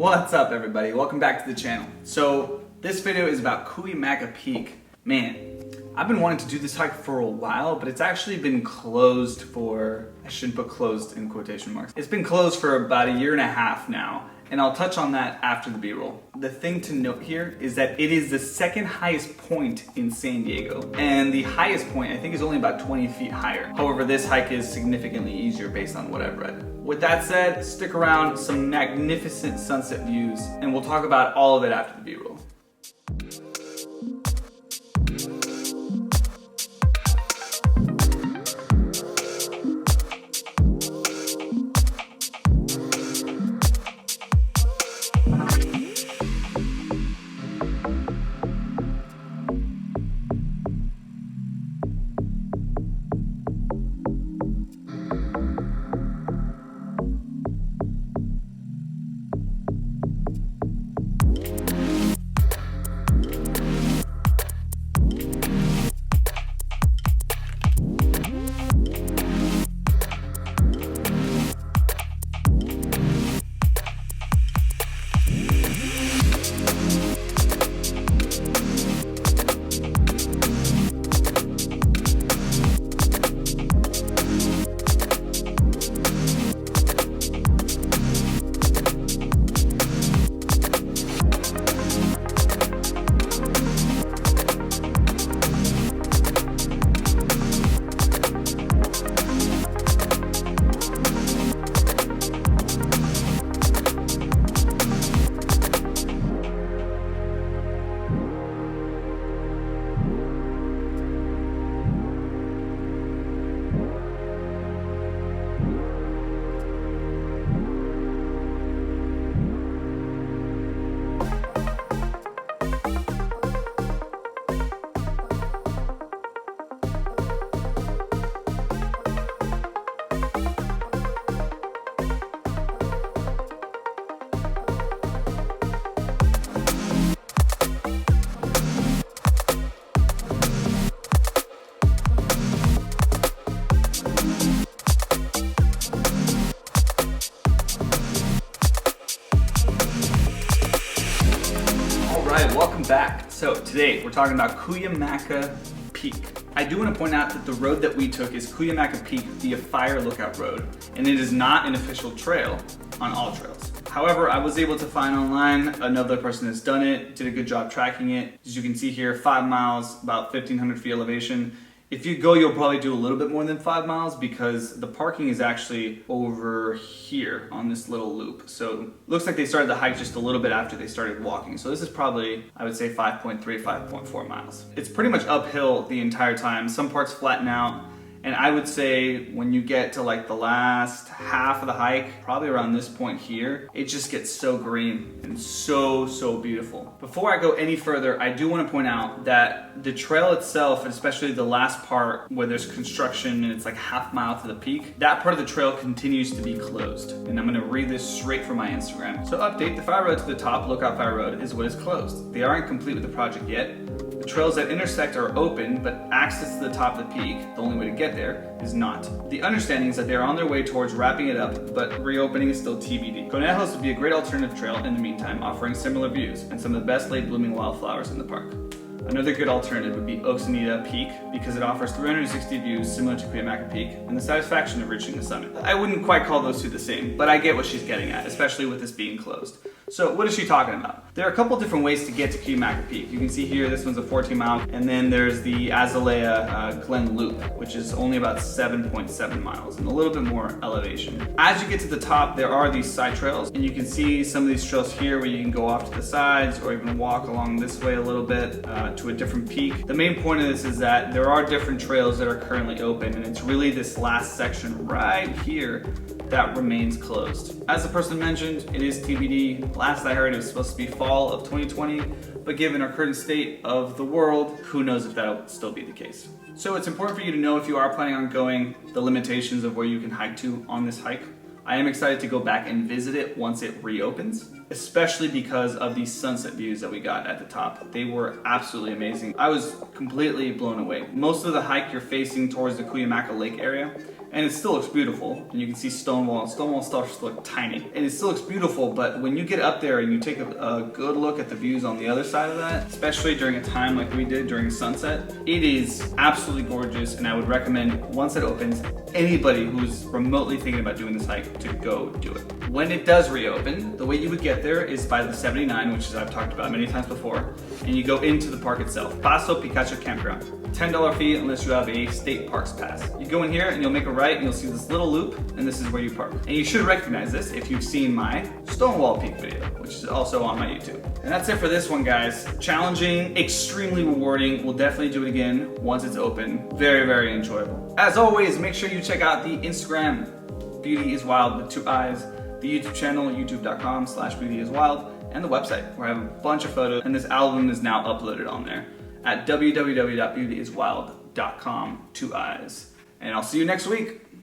What's up everybody? Welcome back to the channel. So this video is about Cuyamaca Peak. Man, I've been wanting to do this hike for a while, but it's actually been closed for, I shouldn't put closed in quotation marks. It's been closed for about a year and a half now, and I'll touch on that after the B-roll. The thing to note here is that it is the second highest point in San Diego, and the highest point I think is only about 20 feet higher. However, this hike is significantly easier based on what I've read. With that said, stick around, some magnificent sunset views, and we'll talk about all of it after the B-roll. Welcome back. So today we're talking about Cuyamaca Peak. I do want to point out that the road that we took is Cuyamaca Peak via Fire Lookout Road, and it is not an official trail on all trails. However, I was able to find online another person that's done it, did a good job tracking it. As you can see here, 5 miles, about 1,500 feet elevation. If you go, you'll probably do a little bit more than 5 miles because the parking is actually over here on this little loop. So looks like they started the hike just a little bit after they started walking. So this is probably, I would say 5.3, 5.4 miles. It's pretty much uphill the entire time. Some parts flatten out. And I would say when you get to like the last half of the hike, probably around this point here, it just gets so green and so beautiful. Before I go any further, I do want to point out that the trail itself, and especially the last part where there's construction and it's like half mile to the peak, that part of the trail continues to be closed. And I'm going to read this straight from my Instagram. So update, the fire road to the top, Lookout Fire Road, is what is closed. They aren't complete with the project yet. The trails that intersect are open, but access to the top of the peak, the only way to get there, is not. The understanding is that they are on their way towards wrapping it up, but reopening is still TBD. 𝐦𝐤𝐬 would be a great alternative trail in the meantime, offering similar views and some of the best late blooming wildflowers in the park. Another good alternative would be 𝐥𝐤𝐬𝐬 Peak because it offers 360 views similar to Cuyamaca Peak and the satisfaction of reaching the summit. I wouldn't quite call those two the same, but I get what she's getting at, especially with this being closed. So what is she talking about? There are a couple different ways to get to Cuyamaca Peak. You can see here, this one's a 14 mile, and then there's the 𝐦𝐤𝐬𝐿 Loop, which is only about 7.7 miles and a little bit more elevation. As you get to the top, there are these side trails, and you can see some of these trails here where you can go off to the sides or even walk along this way a little bit to a different peak. The main point of this is that there are different trails that are currently open, and it's really this last section right here that remains closed. As the person mentioned, it is TBD. Last I heard, it was supposed to be fall of 2020, but given our current state of the world, who knows if that'll still be the case. So it's important for you to know, if you are planning on going, the limitations of where you can hike to on this hike. I am excited to go back and visit it once it reopens, especially because of these sunset views that we got at the top. They were absolutely amazing. I was completely blown away. Most of the hike you're facing towards the Cuyamaca Lake area, and it still looks beautiful. And you can see Stonewall. Stonewall starts to look tiny, and it still looks beautiful. But when you get up there and you take a good look at the views on the other side of that, especially during a time like we did during sunset, it is absolutely gorgeous. And I would recommend, once it opens, anybody who's remotely thinking about doing this hike to go do it. When it does reopen, the way you would get there is by the 79, which is I've talked about many times before, and you go into the park itself. Paso Picacho Campground. $10 fee unless you have a state parks pass. You go in here and you'll make a right and you'll see this little loop, and this is where you park. And you should recognize this if you've seen my Stonewall Peak video, which is also on my YouTube. And that's it for this one, guys. Challenging, extremely rewarding. We'll definitely do it again once it's open. Very, very enjoyable. As always, make sure you check out the Instagram, Beauty is Wild with 2 eyes, the YouTube channel, youtube.com/beautyiswild, and the website where I have a bunch of photos, and this album is now uploaded on there at www.beautyiswild.com, 2 eyes. And I'll see you next week.